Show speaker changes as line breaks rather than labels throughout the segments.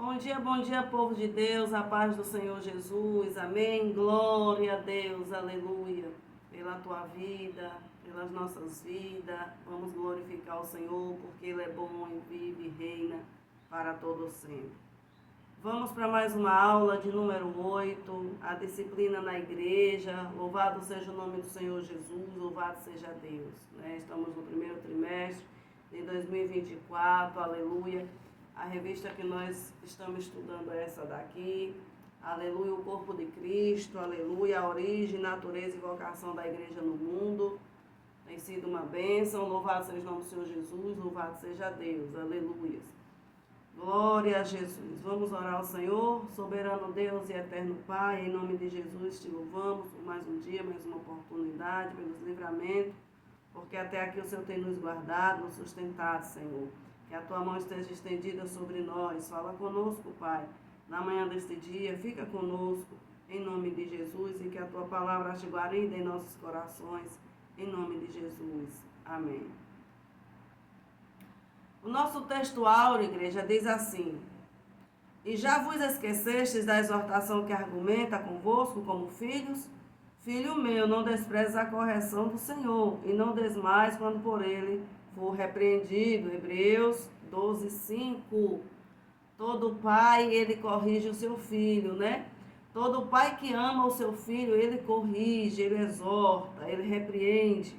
Bom dia, povo de Deus, a paz do Senhor Jesus, amém, glória a Deus, aleluia, pela tua vida, pelas nossas vidas, vamos glorificar o Senhor, porque Ele é bom e vive e reina para todo sempre. Vamos para mais uma aula de número 8, a disciplina na igreja, louvado seja o nome do Senhor Jesus, louvado seja Deus, Estamos no primeiro trimestre de 2024, aleluia. A revista que nós estamos estudando é essa daqui, aleluia, o corpo de Cristo, aleluia, a origem, natureza e vocação da igreja no mundo. Tem sido uma bênção, louvado seja o nome do Senhor Jesus, louvado seja Deus, aleluia. Glória a Jesus. Vamos orar ao Senhor, soberano Deus e eterno Pai, em nome de Jesus te louvamos por mais um dia, mais uma oportunidade, pelos livramentos, porque até aqui o Senhor tem nos guardado, nos sustentado, Senhor. Que a tua mão esteja estendida sobre nós. Fala conosco, Pai. Na manhã deste dia, fica conosco, em nome de Jesus, e que a tua palavra te guarde em nossos corações, em nome de Jesus. Amém. O nosso texto áureo, igreja, diz assim: E já vos esquecestes da exortação que argumenta convosco como filhos? Filho meu, não desprezes a correção do Senhor, e não desmais quando por ele for repreendido. Hebreus 12:5. Todo pai, ele corrige o seu filho, Todo pai que ama o seu filho, ele corrige, ele exorta, ele repreende.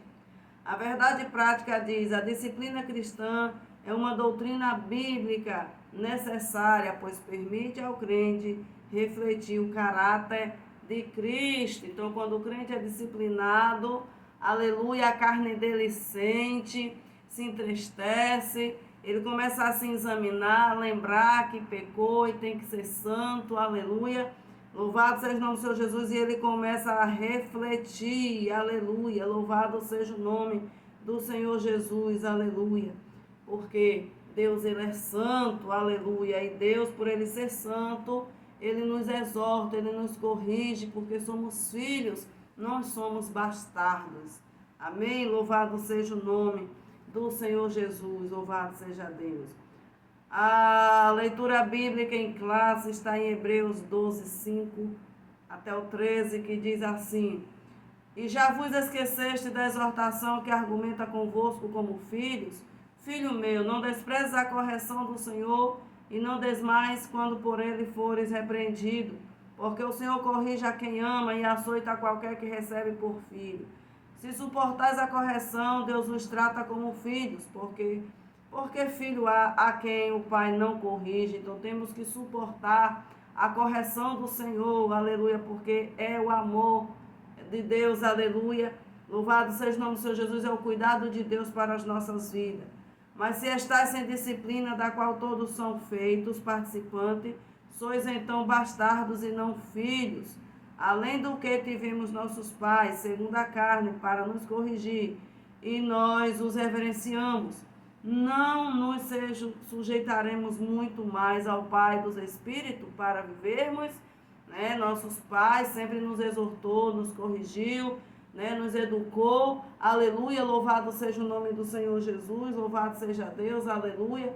A verdade prática diz: a disciplina cristã é uma doutrina bíblica necessária, pois permite ao crente refletir o caráter de Cristo. Então, quando o crente é disciplinado, aleluia, a carne dele sente, se entristece, ele começa a se examinar, lembrar que pecou e tem que ser santo, aleluia. Louvado seja o nome do Senhor Jesus, e ele começa a refletir, aleluia. Louvado seja o nome do Senhor Jesus, aleluia. Porque Deus, ele é santo, aleluia. E Deus, por ele ser santo, ele nos exorta, ele nos corrige, porque somos filhos, não somos bastardos. Amém? Louvado seja o nome do Senhor Jesus, louvado seja Deus. A leitura bíblica em classe está em Hebreus 12:5 até o 13, que diz assim: E já vos esqueceste da exortação que argumenta convosco como filhos? Filho meu, não desprezes a correção do Senhor, e não desmais quando por ele fores repreendido, porque o Senhor corrige a quem ama e açoita a qualquer que recebe por filho. Se suportais a correção, Deus os trata como filhos, porque filho há a quem o Pai não corrige. Então temos que suportar a correção do Senhor, aleluia, porque é o amor de Deus, aleluia. Louvado seja o nome do Senhor Jesus, é o cuidado de Deus para as nossas vidas. Mas se estáis sem disciplina, da qual todos são feitos participantes, sois então bastardos e não filhos. Além do que tivemos nossos pais, segundo a carne, para nos corrigir, e nós os reverenciamos, não nos sujeitaremos muito mais ao Pai dos Espíritos para vivermos, Nossos pais sempre nos exortou, nos corrigiu, nos educou, aleluia, louvado seja o nome do Senhor Jesus, louvado seja Deus, aleluia,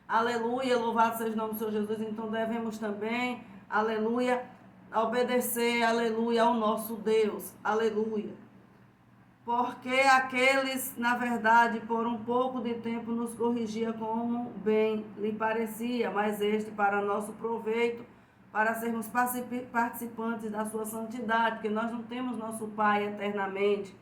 aleluia, louvado seja o nome do Senhor Jesus. Então devemos também, aleluia, obedecer, aleluia, ao nosso Deus, aleluia. Porque aqueles, na verdade, por um pouco de tempo nos corrigia como bem lhe parecia, mas este para nosso proveito, para sermos participantes da sua santidade, porque nós não temos nosso Pai eternamente.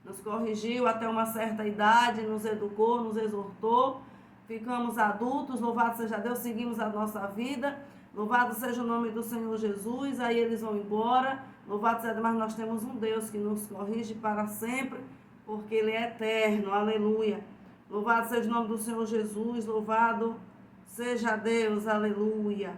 Nos corrigiu até uma certa idade, nos educou, nos exortou, ficamos adultos, louvado seja Deus, seguimos a nossa vida, louvado seja o nome do Senhor Jesus, aí eles vão embora, louvado seja Deus, mas nós temos um Deus que nos corrige para sempre, porque Ele é eterno, aleluia. Louvado seja o nome do Senhor Jesus, louvado seja Deus, aleluia.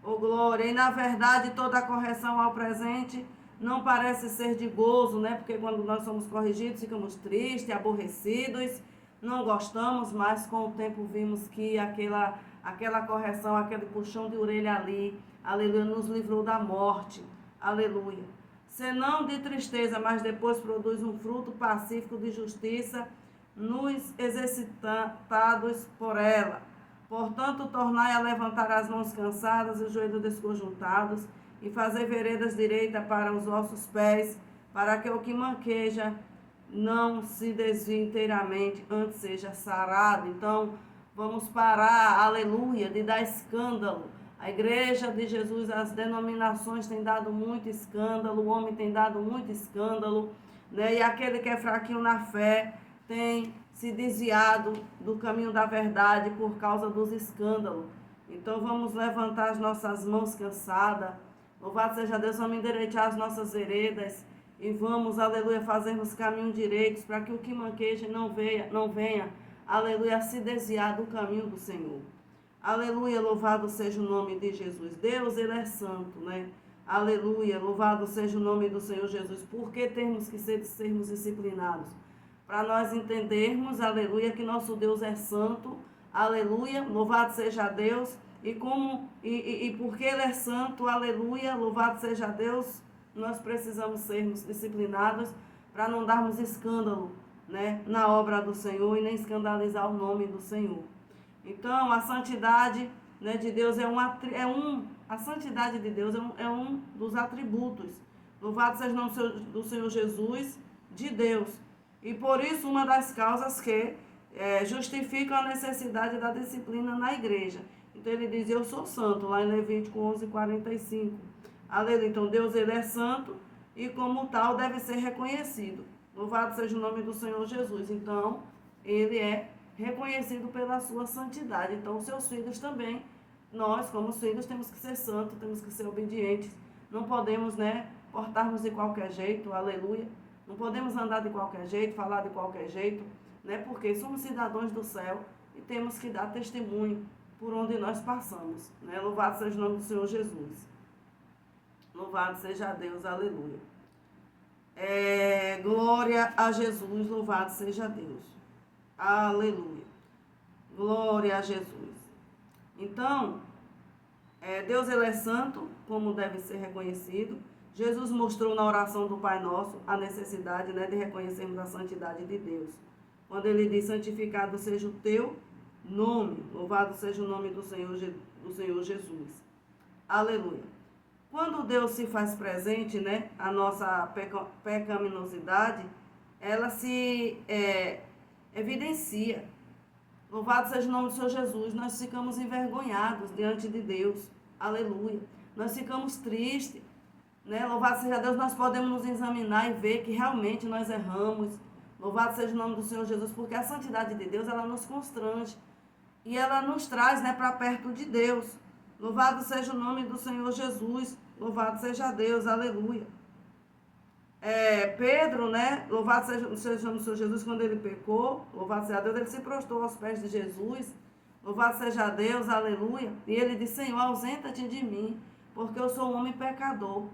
Oh glória, e na verdade toda a correção ao presente não parece ser de gozo, Porque quando nós somos corrigidos ficamos tristes, aborrecidos, não gostamos, mas com o tempo vimos que aquela correção, aquele puxão de orelha ali, aleluia, nos livrou da morte, aleluia. Senão de tristeza, mas depois produz um fruto pacífico de justiça nos exercitados por ela. Portanto, tornai a levantar as mãos cansadas e os joelhos desconjuntados, e fazer veredas direitas para os vossos pés, para que o que manqueja não se desvie inteiramente, antes seja sarado. Então, vamos parar, aleluia, de dar escândalo. A igreja de Jesus, as denominações têm dado muito escândalo, o homem tem dado muito escândalo, né? E aquele que é fraquinho na fé tem se desviado do caminho da verdade por causa dos escândalos. Então vamos levantar as nossas mãos cansadas. Louvado seja Deus, vamos endireitar as nossas veredas e vamos, aleluia, fazermos caminhos direitos para que o que manqueja não venha, aleluia, se desviar do caminho do Senhor. Aleluia, louvado seja o nome de Jesus. Deus, Ele é santo, né? Aleluia, louvado seja o nome do Senhor Jesus. Por que temos que sermos disciplinados? Para nós entendermos, aleluia, que nosso Deus é santo, aleluia, louvado seja Deus, e porque Ele é santo, aleluia, louvado seja Deus, nós precisamos sermos disciplinados para não darmos escândalo, né, na obra do Senhor e nem escandalizar o nome do Senhor. Então, a santidade, né, de Deus a santidade de Deus é um dos atributos. Louvado seja o nome do Senhor Jesus, de Deus. E por isso, uma das causas que justificam a necessidade da disciplina na igreja. Então, ele diz, eu sou santo, lá em Levítico 11:45. Aleluia. Então, Deus, Ele é santo e, como tal, deve ser reconhecido. Louvado seja o nome do Senhor Jesus. Então, Ele é reconhecido pela sua santidade. Então, os seus filhos também, nós, como filhos, temos que ser santos, temos que ser obedientes. Não podemos, né, portarmos de qualquer jeito, aleluia. Não podemos andar de qualquer jeito, falar de qualquer jeito, né, porque somos cidadãos do céu e temos que dar testemunho por onde nós passamos, né? Louvado seja o nome do Senhor Jesus. Louvado seja Deus, aleluia. Glória a Jesus, louvado seja Deus. Aleluia. Glória a Jesus. Então, Deus, Ele é santo, como deve ser reconhecido. Jesus mostrou na oração do Pai Nosso a necessidade, né, de reconhecermos a santidade de Deus. Quando Ele diz, santificado seja o teu nome, louvado seja o nome do Senhor Jesus. Aleluia. Quando Deus se faz presente, né, a nossa pecaminosidade, ela se evidencia. Louvado seja o nome do Senhor Jesus. Nós ficamos envergonhados diante de Deus. Aleluia. Nós ficamos tristes, né? Louvado seja Deus, nós podemos nos examinar e ver que realmente nós erramos. Louvado seja o nome do Senhor Jesus, porque a santidade de Deus, ela nos constrange. E ela nos traz, né, para perto de Deus. Louvado seja o nome do Senhor Jesus. Louvado seja Deus. Aleluia. Pedro, né? Louvado seja o nome do Senhor Jesus, quando ele pecou. Louvado seja Deus. Ele se prostrou aos pés de Jesus. Louvado seja Deus. Aleluia. E ele disse, Senhor, ausenta-te de mim, porque eu sou um homem pecador.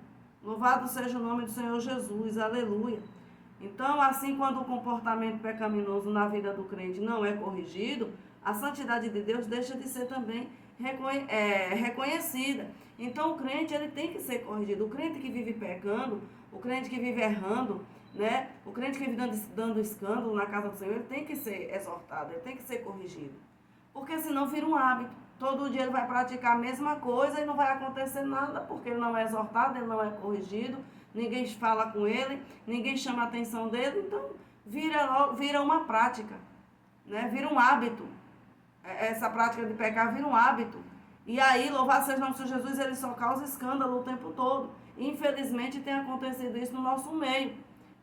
Louvado seja o nome do Senhor Jesus. Aleluia. Então, assim, quando o comportamento pecaminoso na vida do crente não é corrigido, a santidade de Deus deixa de ser também reconhecida. Então, o crente, ele tem que ser corrigido. O crente que vive pecando, o crente que vive errando, né? O crente que vive dando escândalo na casa do Senhor, ele tem que ser exortado, ele tem que ser corrigido. Porque senão vira um hábito. Todo dia ele vai praticar a mesma coisa e não vai acontecer nada, porque ele não é exortado, ele não é corrigido, ninguém fala com ele, ninguém chama a atenção dele, então vira uma prática, né? Vira um hábito. Essa prática de pecar vira um hábito. E aí, louvado seja o nome do Senhor Jesus, ele só causa escândalo o tempo todo. Infelizmente, tem acontecido isso no nosso meio.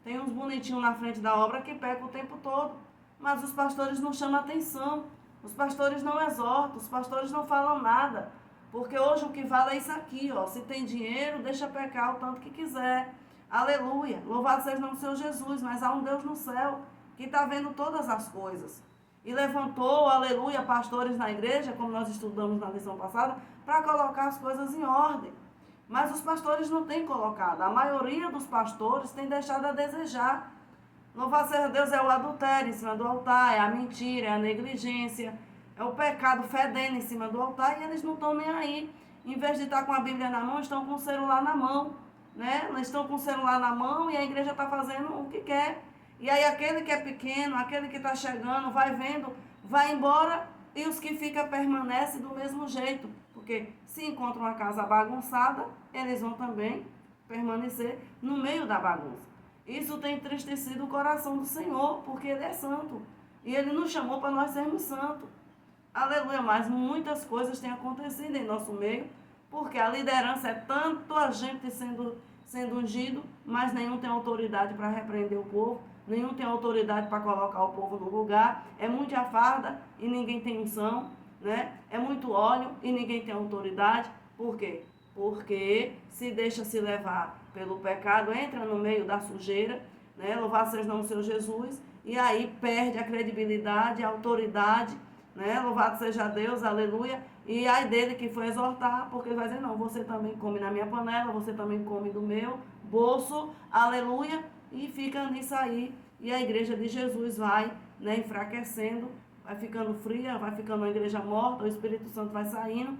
Tem uns bonitinhos na frente da obra que pecam o tempo todo. Mas os pastores não chamam atenção. Os pastores não exortam, os pastores não falam nada. Porque hoje o que vale é isso aqui, ó. Se tem dinheiro, deixa pecar o tanto que quiser. Aleluia. Louvado seja o nome do Senhor Jesus. Mas há um Deus no céu que está vendo todas as coisas. E levantou, aleluia, pastores na igreja, como nós estudamos na lição passada, para colocar as coisas em ordem. Mas os pastores não têm colocado. A maioria dos pastores tem deixado a desejar. Louvado seja Deus, é o adultério em cima do altar, é a mentira, é a negligência, é o pecado fedendo em cima do altar, e eles não estão nem aí. Em vez de estar com a Bíblia na mão, estão com o celular na mão, né? Eles estão com o celular na mão e a igreja está fazendo o que quer. E aí aquele que é pequeno, aquele que está chegando, vai vendo, vai embora E os que ficam permanecem do mesmo jeito, porque se encontram uma casa bagunçada, eles vão também permanecer no meio da bagunça. Isso tem entristecido o coração do Senhor, porque Ele é santo. E Ele nos chamou para nós sermos santos. Aleluia, mas muitas coisas têm acontecido em nosso meio, porque a liderança é tanto a gente sendo ungido, mas nenhum tem autoridade para repreender o povo, nenhum tem autoridade para colocar o povo no lugar. É muita farda e ninguém tem unção, né? É muito óleo e ninguém tem autoridade. Por quê? Porque se deixa se levar pelo pecado, entra no meio da sujeira, né? Louvado seja o nome do Senhor Jesus, e aí perde a credibilidade, a autoridade, né? Louvado seja Deus, aleluia. E ai dele que foi exortar, porque ele vai dizer, não, você também come na minha panela, você também come do meu bolso, aleluia. E fica nisso aí. E a igreja de Jesus vai, né, enfraquecendo, vai ficando fria, vai ficando uma igreja morta, o Espírito Santo vai saindo,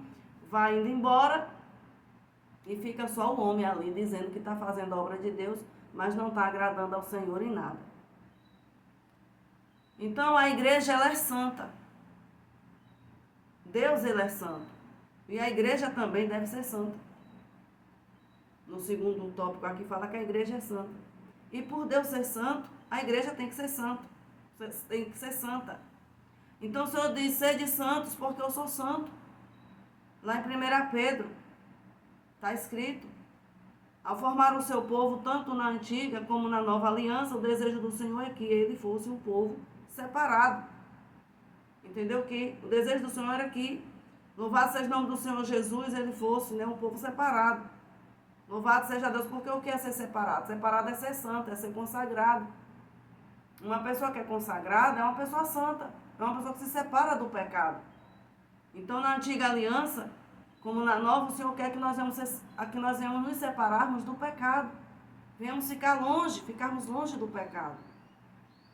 vai indo embora. E fica só o homem ali dizendo que está fazendo a obra de Deus, mas não está agradando ao Senhor em nada. Então a igreja, ela é santa. Deus, ele é santo. E a igreja também deve ser santa. No segundo tópico aqui fala que a igreja é santa. E por Deus ser santo, a igreja tem que ser santa. Tem que ser santa. Então o Senhor diz, sede santos porque eu sou santo. Lá em 1 Pedro, está escrito. Ao formar o seu povo, tanto na antiga como na nova aliança, o desejo do Senhor é que ele fosse um povo separado. Entendeu? Que o desejo do Senhor era que, louvado seja o nome do Senhor Jesus, ele fosse, né, um povo separado. Louvado seja Deus, porque o que é ser separado? Separado é ser santo, é ser consagrado. Uma pessoa que é consagrada é uma pessoa santa, é uma pessoa que se separa do pecado. Então, na antiga aliança, como na nova, o Senhor quer que nós venhamos nos separarmos do pecado. Venhamos ficar longe, ficarmos longe do pecado.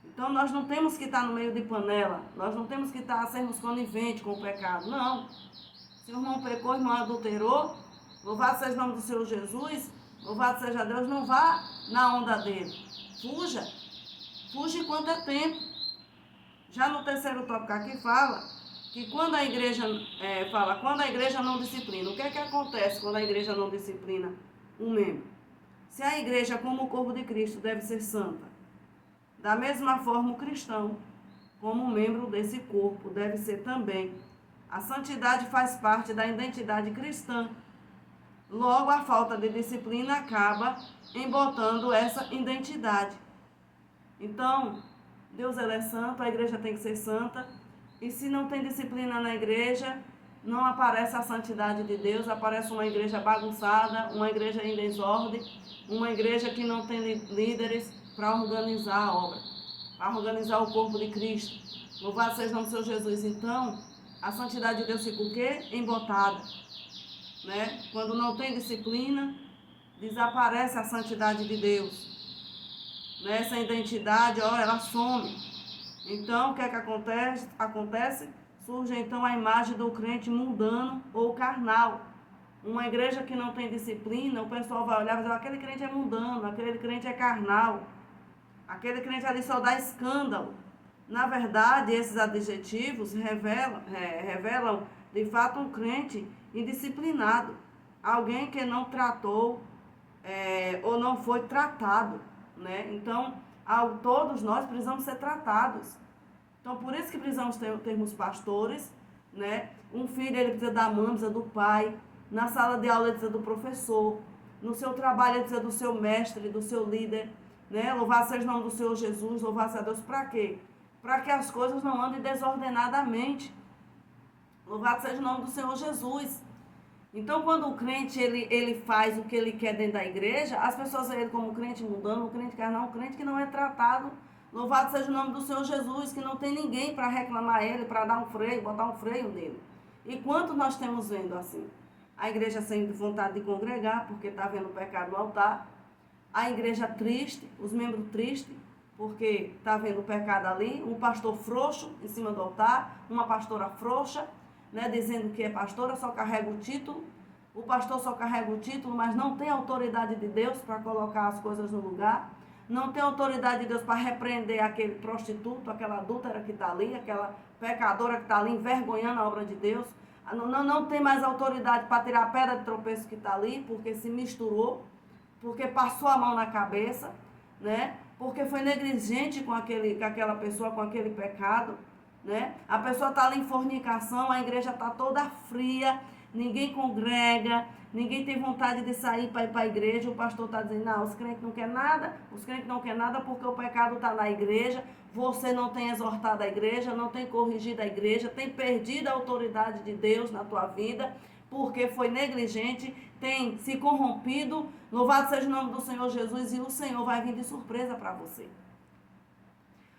Então, nós não temos que estar no meio de panela, nós não temos que estar sermos coniventes com o pecado, não. Se o irmão pecou, o irmão adulterou, louvado seja o nome do Senhor Jesus, louvado seja Deus, não vá na onda dele. Fuja enquanto é tempo. Já no terceiro tópico aqui fala que quando a igreja quando a igreja não disciplina, o que é que acontece quando a igreja não disciplina um membro? Se a igreja, como o corpo de Cristo, deve ser santa, da mesma forma o cristão, como membro desse corpo, deve ser também. A santidade faz parte da identidade cristã. Logo, a falta de disciplina acaba embotando essa identidade. Então, Deus, ele é santo, a igreja tem que ser santa. E se não tem disciplina na igreja, não aparece a santidade de Deus, aparece uma igreja bagunçada, uma igreja em desordem, uma igreja que não tem líderes para organizar a obra, para organizar o corpo de Cristo. Louvado seja o nome do Senhor Jesus. Então, a santidade de Deus fica o quê? Embotada. Né? Quando não tem disciplina, desaparece a santidade de Deus. Essa identidade, ela some. Então, o que é que acontece? Surge então a imagem do crente mundano ou carnal. Uma igreja que não tem disciplina, o pessoal vai olhar e vai dizer, aquele crente é mundano, aquele crente é carnal, aquele crente ali só dá escândalo. Na verdade, esses adjetivos revelam de fato um crente indisciplinado, alguém que não tratou ou não foi tratado, né? Então, todos nós precisamos ser tratados. Então, por isso que precisamos termos pastores, né? Um filho, ele precisa da mãe, precisa do pai. Na sala de aula, ele precisa do professor. No seu trabalho, ele precisa do seu mestre, do seu líder, né? Louvado seja o nome do Senhor Jesus, louvado seja Deus. Para quê? Para que as coisas não andem desordenadamente. Louvado seja o nome do Senhor Jesus. Então, quando o crente ele faz o que ele quer dentro da igreja, as pessoas veem ele como um crente mundano, um crente carnal, um crente que não é tratado. Louvado seja o nome do Senhor Jesus, que não tem ninguém para reclamar ele, para dar um freio, botar um freio nele. E quanto nós temos vendo assim? A igreja sem vontade de congregar, porque está vendo o pecado no altar. A igreja triste, os membros tristes, porque está vendo o pecado ali. Um pastor frouxo em cima do altar, uma pastora frouxa, né, dizendo que é pastora, só carrega o título. O pastor só carrega o título, mas não tem autoridade de Deus para colocar as coisas no lugar. não tem autoridade de Deus para repreender aquele prostituto, aquela adúltera que está ali, aquela pecadora que está ali envergonhando a obra de Deus. Não tem mais autoridade para tirar a pedra de tropeço que está ali, porque se misturou, porque passou a mão na cabeça, né? Porque foi negligente com aquela pessoa, com aquele pecado, né? A pessoa está ali em fornicação, a igreja está toda fria, ninguém congrega, ninguém tem vontade de sair para ir para a igreja. O pastor está dizendo, não, os crentes não querem nada, os crentes não querem nada porque o pecado está na igreja, você não tem exortado a igreja, não tem corrigido a igreja, tem perdido a autoridade de Deus na tua vida, porque foi negligente, tem se corrompido. Louvado seja o nome do Senhor Jesus, e o Senhor vai vir de surpresa para você.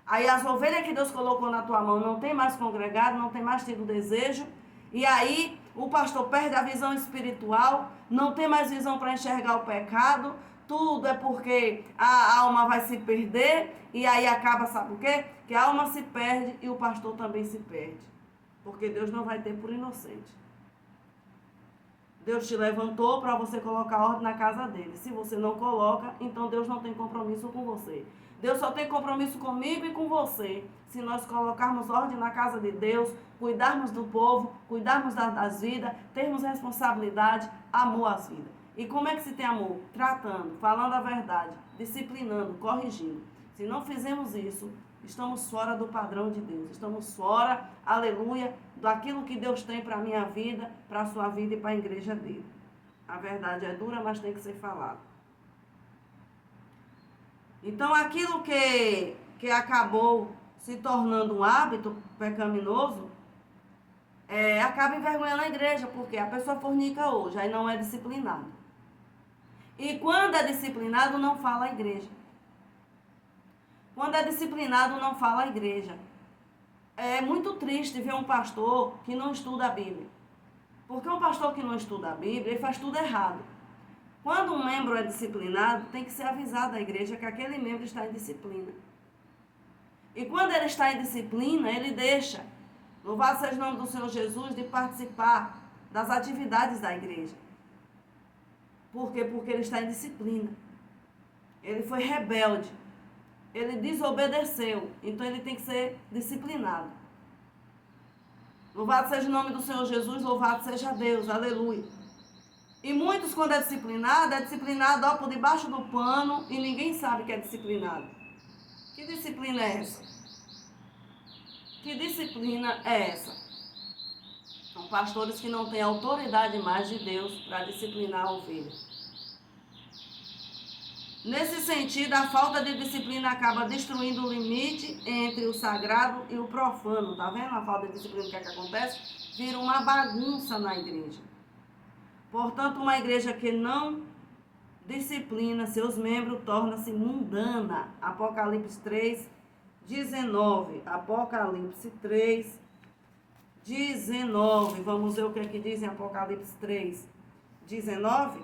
Aí as ovelhas que Deus colocou na tua mão não tem mais congregado, não tem mais tido desejo, e aí o pastor perde a visão espiritual, não tem mais visão para enxergar o pecado, tudo é porque a alma vai se perder, e aí acaba, sabe o quê? Que a alma se perde e o pastor também se perde, porque Deus não vai ter por inocente. Deus te levantou para você colocar ordem na casa dele. Se você não coloca, então Deus não tem compromisso com você. Deus só tem compromisso comigo e com você se nós colocarmos ordem na casa de Deus, cuidarmos do povo, cuidarmos das vidas, termos responsabilidade, amor às vidas. E como é que se tem amor? Tratando, falando a verdade, disciplinando, corrigindo. Se não fizermos isso, estamos fora do padrão de Deus. Estamos fora, aleluia, daquilo que Deus tem para a minha vida, para a sua vida e para a igreja dele. A verdade é dura, mas tem que ser falada. Então, aquilo que acabou se tornando um hábito pecaminoso, acaba envergonhando a igreja, porque a pessoa fornica hoje, aí não é disciplinado. E quando é disciplinado, não fala a igreja. Quando é disciplinado, não fala a igreja. É muito triste ver um pastor que não estuda a Bíblia. Porque um pastor que não estuda a Bíblia, ele faz tudo errado. Quando um membro é disciplinado, tem que ser avisado à igreja que aquele membro está em disciplina. E quando ele está em disciplina, ele deixa, louvado seja o nome do Senhor Jesus, de participar das atividades da igreja. Por quê? Porque ele está em disciplina. Ele foi rebelde. Ele desobedeceu. Então ele tem que ser disciplinado. Louvado seja o nome do Senhor Jesus, louvado seja Deus, aleluia. E muitos, quando é disciplinado ó, por debaixo do pano e ninguém sabe que é disciplinado. Que disciplina é essa? Que disciplina é essa? São pastores que não têm autoridade mais de Deus para disciplinar a ovelha. Nesse sentido, a falta de disciplina acaba destruindo o limite entre o sagrado e o profano. Tá vendo a falta de disciplina, o que é que acontece? Vira uma bagunça na igreja. Portanto, uma igreja que não disciplina seus membros torna-se mundana. Apocalipse 3, 19. Apocalipse 3, 19. Vamos ver o que é que diz em Apocalipse 3, 19.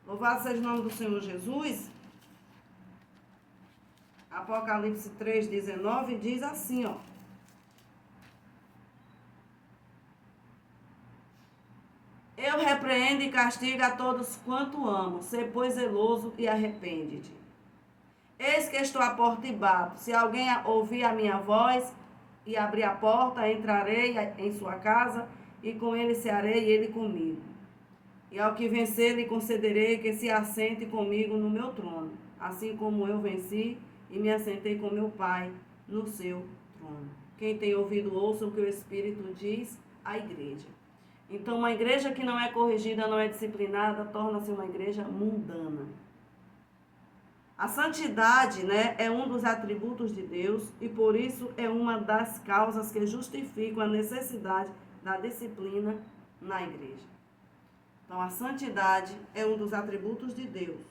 Louvado seja o nome do Senhor Jesus. Apocalipse 3, 19 diz assim, ó. Eu repreendo e castigo a todos quanto amo. Sê, pois, zeloso e arrepende-te. Eis que estou à porta e bato. Se alguém ouvir a minha voz e abrir a porta, entrarei em sua casa e com ele cearei e ele comigo. E ao que vencer, lhe concederei que se assente comigo no meu trono, assim como eu venci e me assentei com meu Pai no seu trono. Quem tem ouvido, ouça o que o Espírito diz à igreja. Então, uma igreja que não é corrigida, não é disciplinada, torna-se uma igreja mundana. A santidade, né, é um dos atributos de Deus e, por isso, é uma das causas que justificam a necessidade da disciplina na igreja. Então, a santidade é um dos atributos de Deus.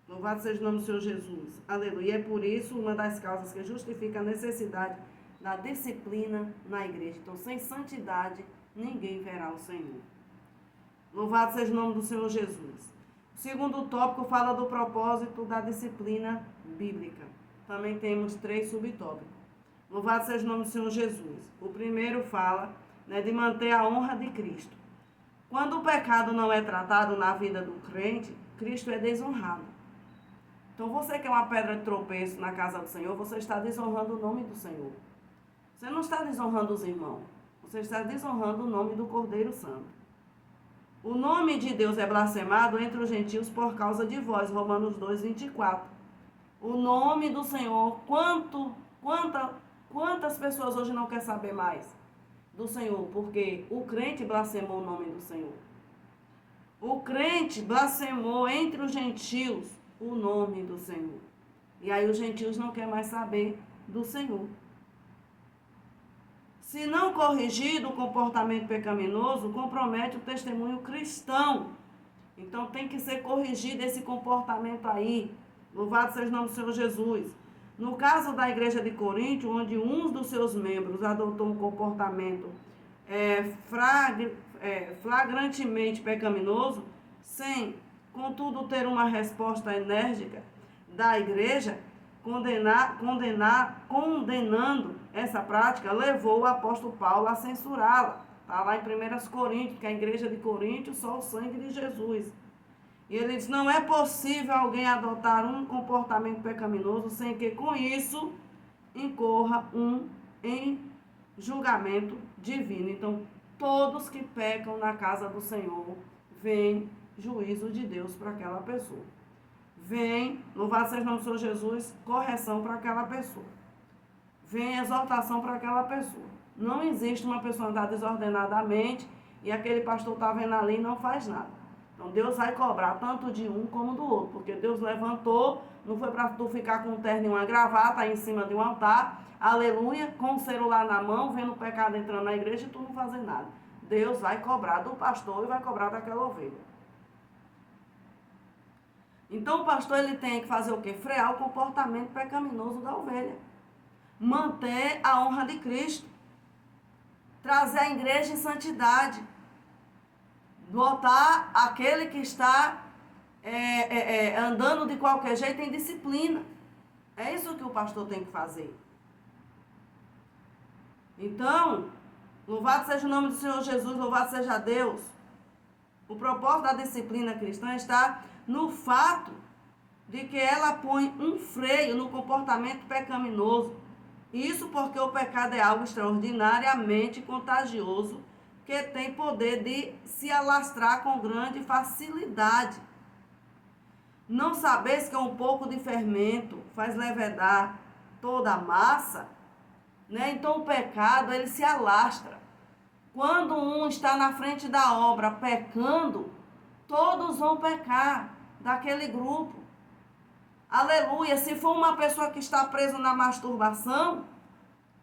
Louvado seja o nome do Senhor Jesus. Aleluia. E é por isso uma das causas que justifica a necessidade da disciplina na igreja. Então, sem santidade, ninguém verá o Senhor. Louvado seja o nome do Senhor Jesus. O segundo tópico fala do propósito da disciplina bíblica. Também temos 3 subtópicos. Louvado seja o nome do Senhor Jesus. O primeiro fala, né, de manter a honra de Cristo. Quando o pecado não é tratado na vida do crente, Cristo é desonrado. Então você que é uma pedra de tropeço na casa do Senhor, você está desonrando o nome do Senhor. Você não está desonrando os irmãos. Você está desonrando o nome do Cordeiro Santo. O nome de Deus é blasfemado entre os gentios por causa de vós. Romanos 2, 24. O nome do Senhor, quantas pessoas hoje não querem saber mais do Senhor? Porque o crente blasfemou o nome do Senhor. O crente blasfemou entre os gentios o nome do Senhor. E aí os gentios não querem mais saber do Senhor. Se não corrigido, o comportamento pecaminoso compromete o testemunho cristão. Então tem que ser corrigido esse comportamento aí. Louvado seja o nome do Senhor Jesus. No caso da igreja de Corinto, onde um dos seus membros adotou um comportamento flagrantemente pecaminoso, sem, contudo, ter uma resposta enérgica da igreja, condenando essa prática, levou o apóstolo Paulo a censurá-la. Está lá em 1 Coríntios, que é a igreja de Corinto, só o sangue de Jesus. E ele diz, não é possível alguém adotar um comportamento pecaminoso sem que com isso incorra em julgamento divino. Então, todos que pecam na casa do Senhor, vem juízo de Deus para aquela pessoa. Vem, louvado seja o nome do Senhor Jesus, correção para aquela pessoa. Vem exortação para aquela pessoa. Não existe uma pessoa andar desordenadamente e aquele pastor está vendo ali e não faz nada. Então Deus vai cobrar tanto de um como do outro, porque Deus levantou, não foi para tu ficar com um terno e uma gravata aí em cima de um altar, aleluia, com o celular na mão, vendo o pecado entrando na igreja e tu não fazer nada. Deus vai cobrar do pastor e vai cobrar daquela ovelha. Então o pastor ele tem que fazer o quê? Frear o comportamento pecaminoso da ovelha. Manter a honra de Cristo. Trazer a igreja em santidade. Botar aquele que está andando de qualquer jeito em disciplina. É isso que o pastor tem que fazer. Então, louvado seja o nome do Senhor Jesus, louvado seja Deus. O propósito da disciplina cristã está no fato de que ela põe um freio no comportamento pecaminoso. Isso porque o pecado é algo extraordinariamente contagioso, que tem poder de se alastrar com grande facilidade. Não sabes que um pouco de fermento faz levedar toda a massa? Né? Então o pecado ele se alastra. Quando um está na frente da obra pecando, todos vão pecar daquele grupo. Aleluia! Se for uma pessoa que está presa na masturbação,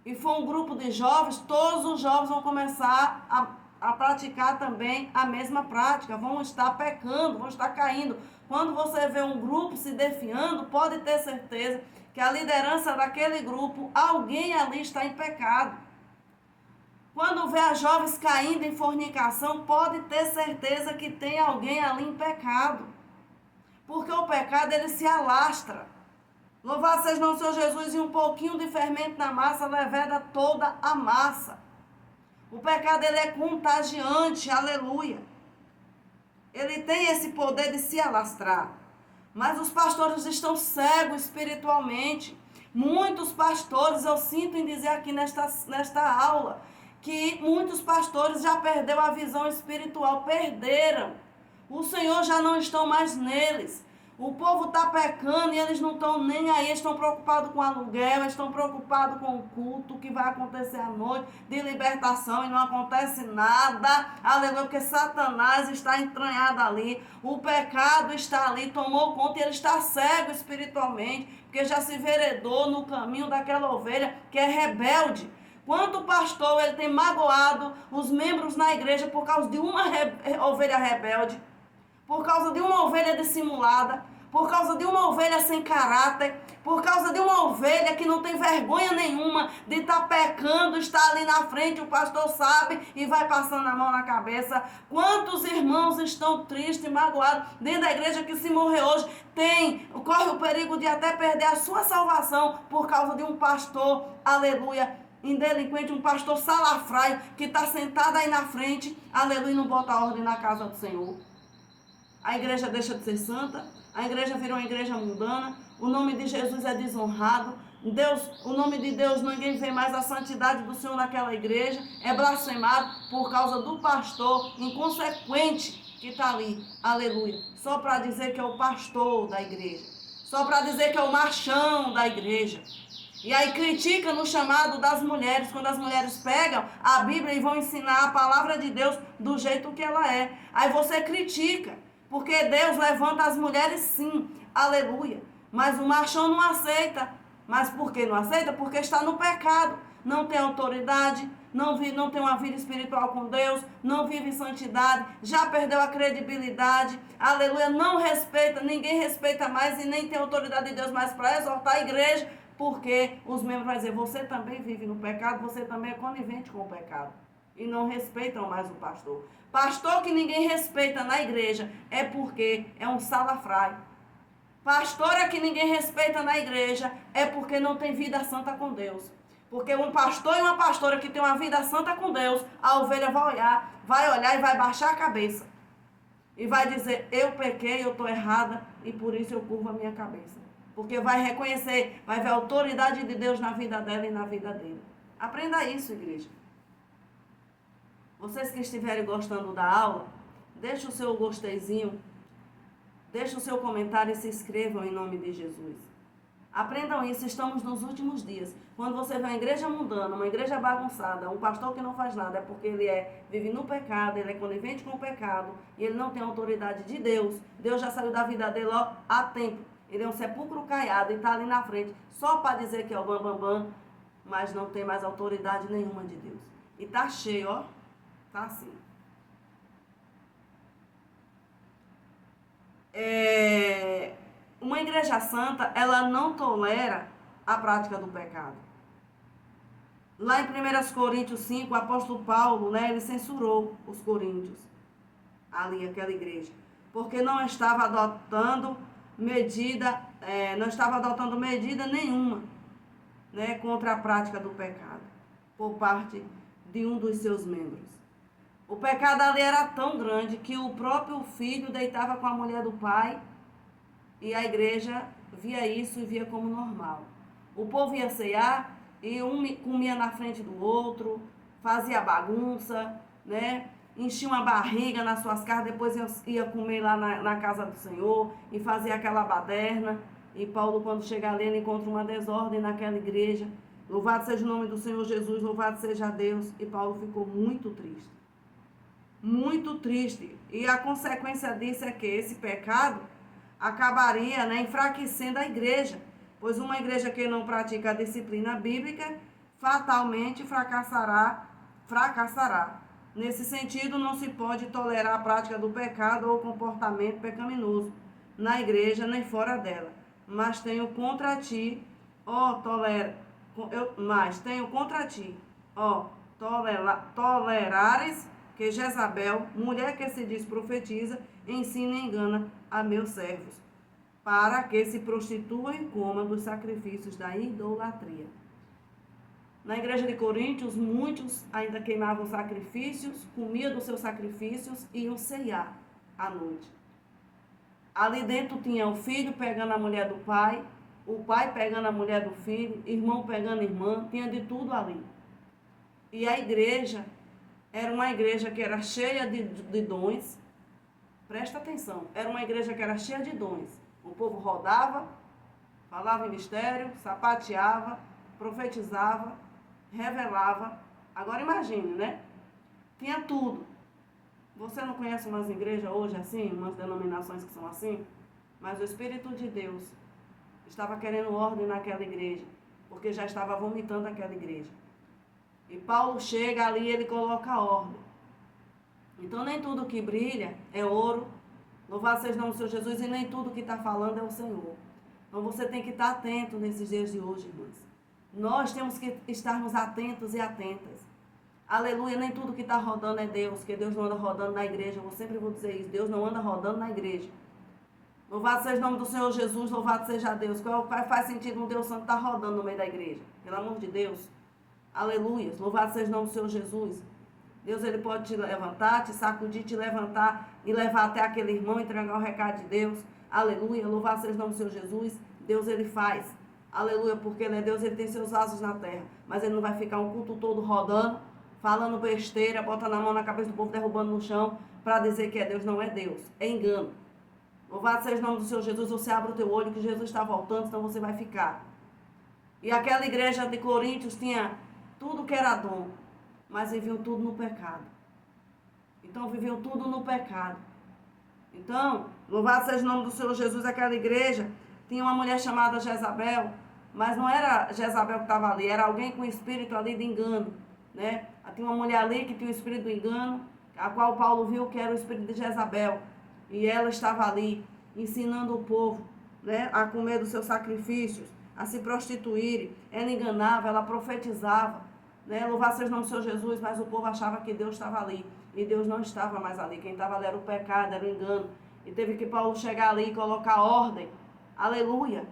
e for um grupo de jovens, todos os jovens vão começar a praticar também a mesma prática, vão estar pecando, vão estar caindo. Quando você vê um grupo se defiando, pode ter certeza que a liderança daquele grupo, alguém ali está em pecado. Quando vê as jovens caindo em fornicação, pode ter certeza que tem alguém ali em pecado. Porque o pecado, ele se alastra. Louvado seja o nome do Senhor Jesus, e um pouquinho de fermento na massa leveda toda a massa. O pecado, ele é contagiante, aleluia. Ele tem esse poder de se alastrar. Mas os pastores estão cegos espiritualmente. Muitos pastores, eu sinto em dizer aqui nesta aula, que muitos pastores já perderam a visão espiritual, perderam. O Senhor já não está mais neles. O povo está pecando e eles não estão nem aí, eles estão preocupados com aluguel, eles estão preocupados com o culto que vai acontecer à noite, de libertação, e não acontece nada, aleluia, porque Satanás está entranhado ali, o pecado está ali, tomou conta e ele está cego espiritualmente, porque já se veredou no caminho daquela ovelha que é rebelde. Quanto pastor ele tem magoado os membros na igreja por causa de uma ovelha rebelde, por causa de uma ovelha dissimulada, por causa de uma ovelha sem caráter, por causa de uma ovelha que não tem vergonha nenhuma de estar pecando, está ali na frente, o pastor sabe e vai passando a mão na cabeça. Quantos irmãos estão tristes e magoados dentro da igreja que se morrer hoje, corre o perigo de até perder a sua salvação por causa de um pastor, aleluia, indelinquente, um pastor salafraio que está sentado aí na frente, aleluia, e não bota ordem na casa do Senhor. A igreja deixa de ser santa, A igreja virou uma igreja mundana, o nome de Jesus é desonrado, o nome de Deus, ninguém vê mais a santidade do Senhor naquela igreja, é blasfemado por causa do pastor inconsequente que está ali, aleluia, só para dizer que é o pastor da igreja, só para dizer que é o machão da igreja. E aí critica no chamado das mulheres, quando as mulheres pegam a Bíblia e vão ensinar a palavra de Deus do jeito que ela é. Aí você critica, porque Deus levanta as mulheres sim, aleluia. Mas o machão não aceita. Mas por que não aceita? Porque está no pecado, não tem autoridade, não tem uma vida espiritual com Deus, não vive em santidade, já perdeu a credibilidade, aleluia, não respeita, ninguém respeita mais e nem tem autoridade de Deus mais para exortar a igreja, porque os membros vão dizer, você também vive no pecado, você também é conivente com o pecado. E não respeitam mais o pastor. Pastor que ninguém respeita na igreja é porque é um salafrário. Pastora que ninguém respeita na igreja é porque não tem vida santa com Deus. Porque um pastor e uma pastora que tem uma vida santa com Deus, a ovelha vai olhar e vai baixar a cabeça. E vai dizer, eu pequei, eu estou errada e por isso eu curvo a minha cabeça. Porque vai reconhecer, vai ver a autoridade de Deus na vida dela e na vida dele. Aprenda isso, igreja. Vocês que estiverem gostando da aula, deixa o seu gosteizinho, deixa o seu comentário e se inscrevam em nome de Jesus. Aprendam isso, estamos nos últimos dias. Quando você vê uma igreja mundana, uma igreja bagunçada, um pastor que não faz nada, é porque ele vive no pecado, ele é conivente com o pecado, e ele não tem autoridade de Deus. Deus já saiu da vida dele há tempo. Ele é um sepulcro caiado e está ali na frente, só para dizer que é o bambambam, mas não tem mais autoridade nenhuma de Deus. E está cheio, ó, está assim. Uma igreja santa, ela não tolera a prática do pecado. Lá em 1 Coríntios 5, o apóstolo Paulo, ele censurou os coríntios, ali aquela igreja, porque não estava adotando medida nenhuma, contra a prática do pecado, por parte de um dos seus membros. O pecado ali era tão grande que o próprio filho deitava com a mulher do pai e a igreja via isso e via como normal. O povo ia cear e um comia na frente do outro, fazia bagunça, enchia uma barriga nas suas casas, depois ia comer lá na casa do Senhor e fazia aquela baderna. E Paulo, quando chega ali, ele encontra uma desordem naquela igreja. Louvado seja o nome do Senhor Jesus, louvado seja Deus. E Paulo ficou muito triste. Muito triste. E a consequência disso é que esse pecado acabaria enfraquecendo a igreja. Pois uma igreja que não pratica a disciplina bíblica fatalmente fracassará. Nesse sentido, não se pode tolerar a prática do pecado ou comportamento pecaminoso na igreja nem fora dela. Mas tenho contra ti, tolerares que Jezabel, mulher que se diz profetiza, ensina e engana a meus servos, para que se prostituam e comam dos sacrifícios da idolatria. Na igreja de Coríntios, muitos ainda queimavam sacrifícios, comiam dos seus sacrifícios e iam ceiar à noite. Ali dentro tinha o filho pegando a mulher do pai, o pai pegando a mulher do filho, irmão pegando irmã, tinha de tudo ali. E a igreja era uma igreja que era cheia de dons. Presta atenção, era uma igreja que era cheia de dons. O povo rodava, falava em mistério, sapateava, profetizava, revelava. Agora imagine, Tinha tudo. Você não conhece umas igrejas hoje assim, umas denominações que são assim? Mas o Espírito de Deus estava querendo ordem naquela igreja, porque já estava vomitando aquela igreja. E Paulo chega ali e ele coloca a ordem. Então nem tudo que brilha é ouro, louvado seja o nome do Senhor Jesus, e nem tudo que está falando é o Senhor. Então você tem que estar atento nesses dias de hoje, irmãs. Nós temos que estarmos atentos e atentas. Aleluia, nem tudo que está rodando é Deus, porque Deus não anda rodando na igreja. Eu sempre vou dizer isso, Deus não anda rodando na igreja. Louvado seja o nome do Senhor Jesus, louvado seja Deus. Qual faz sentido um Deus Santo estar rodando no meio da igreja? Pelo amor de Deus. Aleluia, louvado seja o nome do Senhor Jesus. Deus, ele pode te levantar, te sacudir, te levantar e levar até aquele irmão, entregar o recado de Deus. Aleluia, louvado seja o nome do Senhor Jesus. Deus, ele faz. Aleluia, porque ele é Deus, ele tem seus vasos na terra. Mas ele não vai ficar um culto todo rodando, falando besteira, botando a mão na cabeça do povo, derrubando no chão, para dizer que é Deus. Não é Deus, é engano. Louvado seja o nome do Senhor Jesus. Você abre o teu olho que Jesus está voltando, senão você vai ficar. E aquela igreja de Coríntios tinha tudo que era dom, mas viviam tudo no pecado. Então, viviam tudo no pecado. Então, louvado seja o nome do Senhor Jesus. Aquela igreja tinha uma mulher chamada Jezabel, mas não era Jezabel que estava ali, era alguém com espírito ali de engano, né? Tinha uma mulher ali que tinha o espírito do engano, a qual Paulo viu que era o espírito de Jezabel. E ela estava ali ensinando o povo, né, a comer dos seus sacrifícios, a se prostituírem. Ela enganava, ela profetizava, né? Louvado seja o nome do Senhor Jesus, mas o povo achava que Deus estava ali. E Deus não estava mais ali. Quem estava ali era o pecado, era o engano. E teve que Paulo chegar ali e colocar ordem. Aleluia.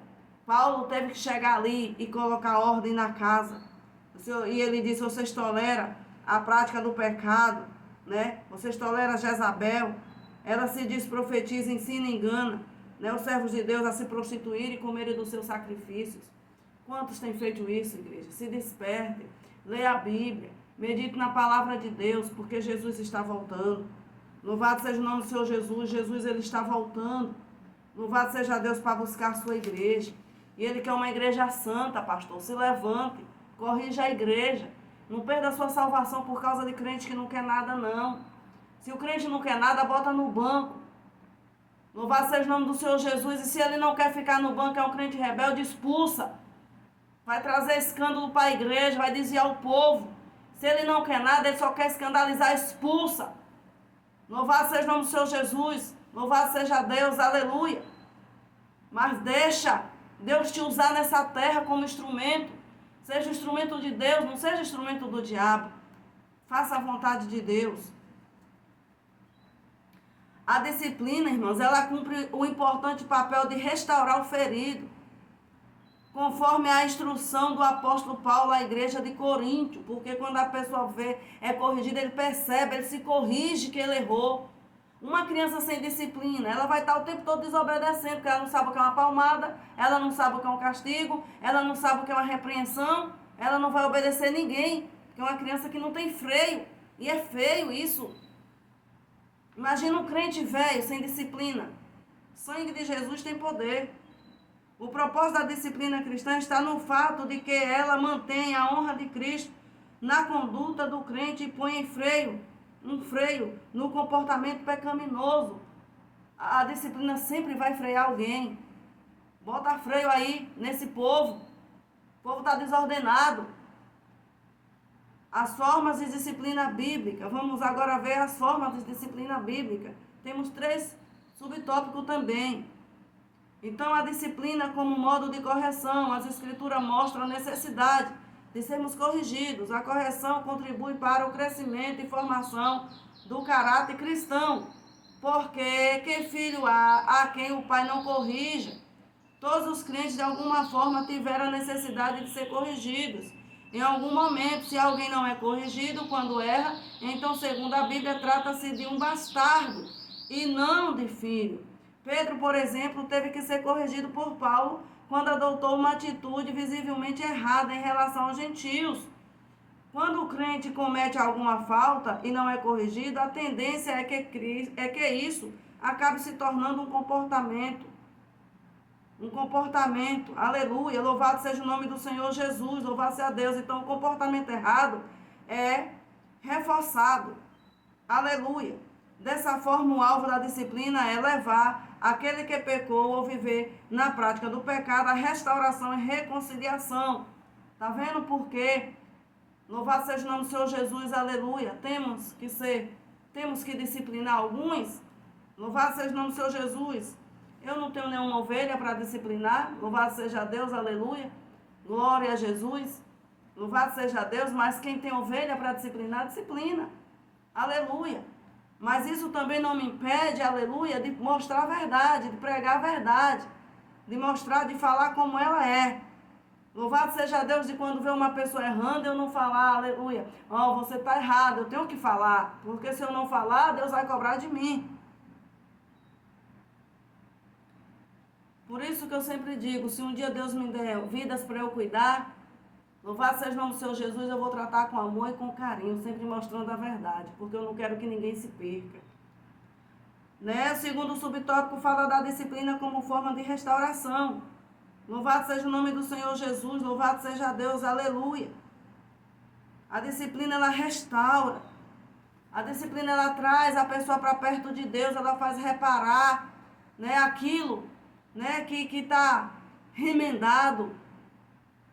Paulo teve que chegar ali e colocar ordem na casa. E ele disse, vocês toleram a prática do pecado, né? Vocês toleram Jezabel. Ela se diz profetiza, ensina e engana, né, os servos de Deus a se prostituírem e comerem dos seus sacrifícios. Quantos têm feito isso, igreja? Se despertem, leia a Bíblia, medite na palavra de Deus, porque Jesus está voltando. Louvado seja o nome do Senhor Jesus. Jesus, ele está voltando. Louvado seja Deus para buscar a sua igreja. E ele quer uma igreja santa, pastor. Se levante, corrija a igreja. Não perda a sua salvação por causa de crente que não quer nada, não. Se o crente não quer nada, bota no banco. Louvado seja o nome do Senhor Jesus. E se ele não quer ficar no banco, é um crente rebelde, expulsa. Vai trazer escândalo para a igreja, vai desviar o povo. Se ele não quer nada, ele só quer escandalizar, expulsa. Louvado seja o nome do Senhor Jesus. Louvado seja Deus, aleluia. Mas deixa Deus te usar nessa terra como instrumento. Seja instrumento de Deus, não seja instrumento do diabo. Faça a vontade de Deus. A disciplina, irmãos, ela cumpre o importante papel de restaurar o ferido, conforme a instrução do apóstolo Paulo à igreja de Corinto, porque quando a pessoa vê, é corrigida, ele percebe, ele se corrige que ele errou. Uma criança sem disciplina, ela vai estar o tempo todo desobedecendo, porque ela não sabe o que é uma palmada, ela não sabe o que é um castigo, ela não sabe o que é uma repreensão, ela não vai obedecer ninguém, porque é uma criança que não tem freio, e é feio isso. Imagina um crente velho, sem disciplina. O sangue de Jesus tem poder. O propósito da disciplina cristã está no fato de que ela mantém a honra de Cristo na conduta do crente e põe um freio no comportamento pecaminoso. A disciplina sempre vai frear alguém. Bota freio aí nesse povo. O povo está desordenado. As formas de disciplina bíblica. Vamos agora ver as formas de disciplina bíblica. Temos 3 subtópicos também. Então, a disciplina como modo de correção. As escrituras mostram a necessidade de sermos corrigidos. A correção contribui para o crescimento e formação do caráter cristão. Porque que filho há a quem o pai não corrija? Todos os crentes, de alguma forma, tiveram a necessidade de ser corrigidos. Em algum momento, se alguém não é corrigido quando erra, então, segundo a Bíblia, trata-se de um bastardo e não de filho. Pedro, por exemplo, teve que ser corrigido por Paulo quando adotou uma atitude visivelmente errada em relação aos gentios. Quando o crente comete alguma falta e não é corrigido, a tendência é que isso acabe se tornando um comportamento, aleluia, louvado seja o nome do Senhor Jesus, louvado seja Deus. Então, o comportamento errado é reforçado, aleluia. Dessa forma, o alvo da disciplina é levar aquele que pecou ou viver na prática do pecado a restauração e reconciliação. Tá vendo por quê? Louvado seja o nome do Senhor Jesus, aleluia. Temos que disciplinar alguns. Louvado seja o nome do Senhor Jesus. Eu não tenho nenhuma ovelha para disciplinar. Louvado seja Deus, aleluia. Glória a Jesus. Louvado seja Deus, mas quem tem ovelha para disciplinar, disciplina. Aleluia. Mas isso também não me impede, aleluia, de mostrar a verdade, de pregar a verdade, de mostrar, de falar como ela é. Louvado seja Deus de quando vê uma pessoa errando, eu não falar, aleluia. Você está errado, eu tenho que falar, porque se eu não falar, Deus vai cobrar de mim. Por isso que eu sempre digo, se um dia Deus me der vidas para eu cuidar, louvado seja o nome do Senhor Jesus, eu vou tratar com amor e com carinho, sempre mostrando a verdade, porque eu não quero que ninguém se perca. Né? O segundo subtópico fala da disciplina como forma de restauração. Louvado seja o nome do Senhor Jesus, louvado seja Deus, aleluia. A disciplina, ela restaura. A disciplina, ela traz a pessoa para perto de Deus, ela faz reparar, né, aquilo, né, que está remendado.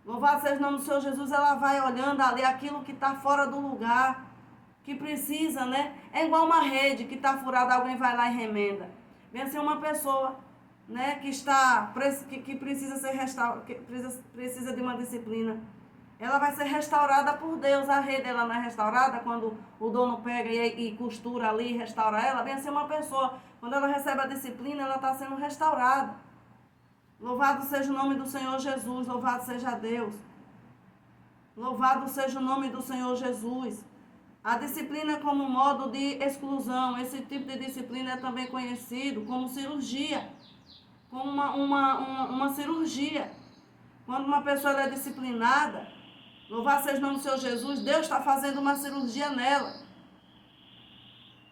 Louvado seja o nome do Senhor Jesus, ela vai olhando ali aquilo que está fora do lugar, que precisa, né? É igual uma rede que está furada, alguém vai lá e remenda. Vem assim uma pessoa, né, que precisa ser restaurada, que precisa de uma disciplina. Ela vai ser restaurada por Deus. A rede, ela não é restaurada quando o dono pega e costura ali e restaura ela. Vem assim uma pessoa, quando ela recebe a disciplina, ela está sendo restaurada. Louvado seja o nome do Senhor Jesus, louvado seja Deus. Louvado seja o nome do Senhor Jesus. A disciplina como modo de exclusão. Esse tipo de disciplina é também conhecido como cirurgia. Como uma cirurgia. Quando uma pessoa é disciplinada, louvado seja o nome do Senhor Jesus, Deus está fazendo uma cirurgia nela.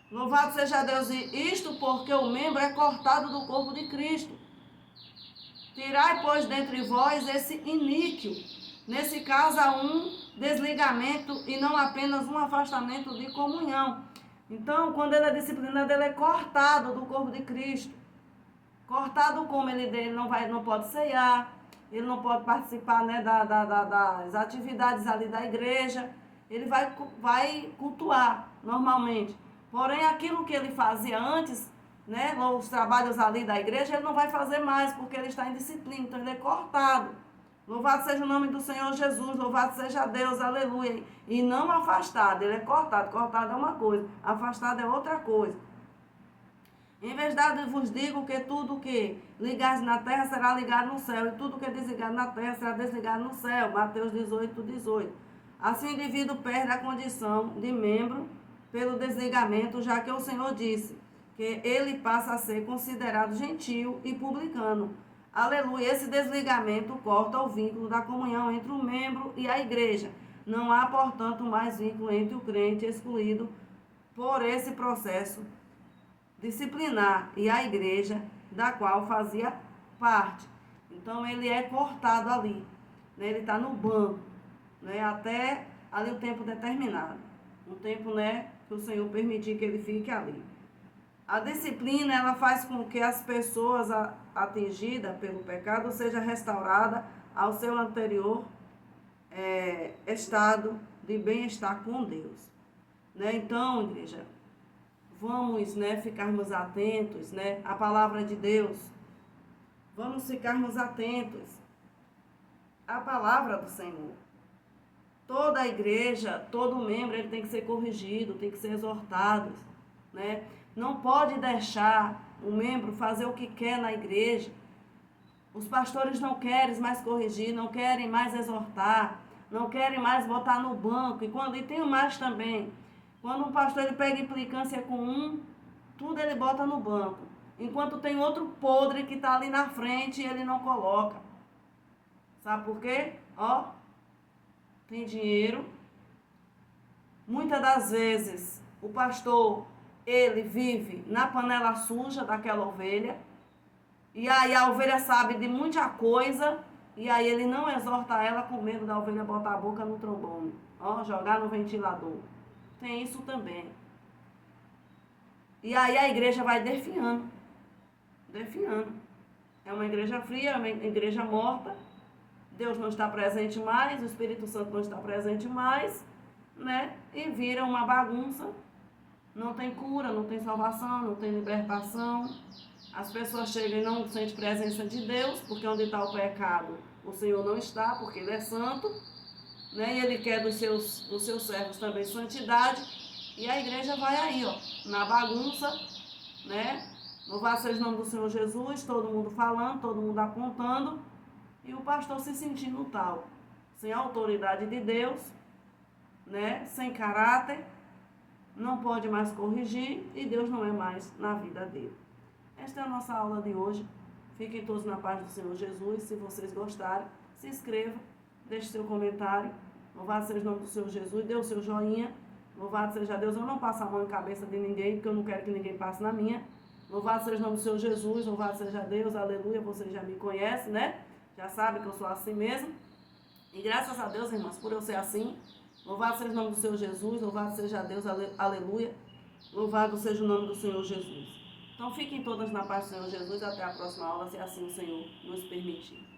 Louvado seja Deus. E isto porque o membro é cortado do corpo de Cristo. Tirai, pois, dentre vós esse iníquo. Nesse caso, há um desligamento e não apenas um afastamento de comunhão. Então, quando ele é disciplinado, ele é cortado do corpo de Cristo. Cortado como ele não pode ceiar, ele não pode participar, né, das atividades ali da igreja. Ele vai cultuar normalmente. Porém, aquilo que ele fazia antes, né, os trabalhos ali da igreja, ele não vai fazer mais, porque ele está em disciplina, então ele é cortado. Louvado seja o nome do Senhor Jesus, louvado seja Deus, aleluia. E não afastado, ele é cortado. Cortado é uma coisa, afastado é outra coisa. Em verdade vos digo que tudo que ligares na terra será ligado no céu, e tudo que desligado na terra será desligado no céu. Mateus 18, 18. Assim o indivíduo perde a condição de membro pelo desligamento, já que o Senhor disse que ele passa a ser considerado gentio e publicano. Aleluia. Esse desligamento corta o vínculo da comunhão entre o membro e a igreja. Não há, portanto, mais vínculo entre o crente excluído por esse processo disciplinar e a igreja da qual fazia parte. Então, ele é cortado ali, né? Ele está no banco, né? Até ali o tempo determinado. Um tempo, né, que o Senhor permitir que ele fique ali. A disciplina, ela faz com que as pessoas atingidas pelo pecado sejam restauradas ao seu anterior estado de bem-estar com Deus. Né? Então, igreja, vamos, né, ficarmos atentos, né, à palavra de Deus. Vamos ficarmos atentos à palavra do Senhor. Toda a igreja, todo membro, ele tem que ser corrigido, tem que ser exortado, né? Não pode deixar o membro fazer o que quer na igreja. Os pastores não querem mais corrigir, não querem mais exortar, não querem mais botar no banco. E tem mais também. Quando um pastor ele pega implicância com um, tudo ele bota no banco. Enquanto tem outro podre que está ali na frente e ele não coloca. Sabe por quê? Tem dinheiro. Muitas das vezes o pastor ele vive na panela suja daquela ovelha. E aí a ovelha sabe de muita coisa. E aí ele não exorta ela com medo da ovelha botar a boca no trombone. Jogar no ventilador. Tem isso também. E aí a igreja vai definhando. Definhando. É uma igreja fria, é uma igreja morta. Deus não está presente mais, o Espírito Santo não está presente mais, né? E vira uma bagunça. Não tem cura, não tem salvação, não tem libertação. As pessoas chegam e não sentem presença de Deus, porque onde está o pecado, o Senhor não está, porque Ele é santo, né? E Ele quer dos seus servos também santidade. E a igreja vai aí, na bagunça, né? Louvado seja o nome do Senhor Jesus, todo mundo falando, todo mundo apontando, e o pastor se sentindo tal, sem autoridade de Deus, né? Sem caráter, não pode mais corrigir e Deus não é mais na vida dele. Esta é a nossa aula de hoje. Fiquem todos na paz do Senhor Jesus. Se vocês gostarem, se inscreva, deixe seu comentário. Louvado seja o nome do Senhor Jesus. Dê o seu joinha. Louvado seja Deus. Eu não passo a mão em cabeça de ninguém, porque eu não quero que ninguém passe na minha. Louvado seja o nome do Senhor Jesus. Louvado seja Deus. Aleluia. Vocês já me conhecem, né? Já sabem que eu sou assim mesmo. E graças a Deus, irmãos, por eu ser assim. Louvado seja o nome do Senhor Jesus. Louvado seja Deus. Aleluia. Louvado seja o nome do Senhor Jesus. Então fiquem todas na paz do Senhor Jesus. Até a próxima aula, se assim o Senhor nos permitir.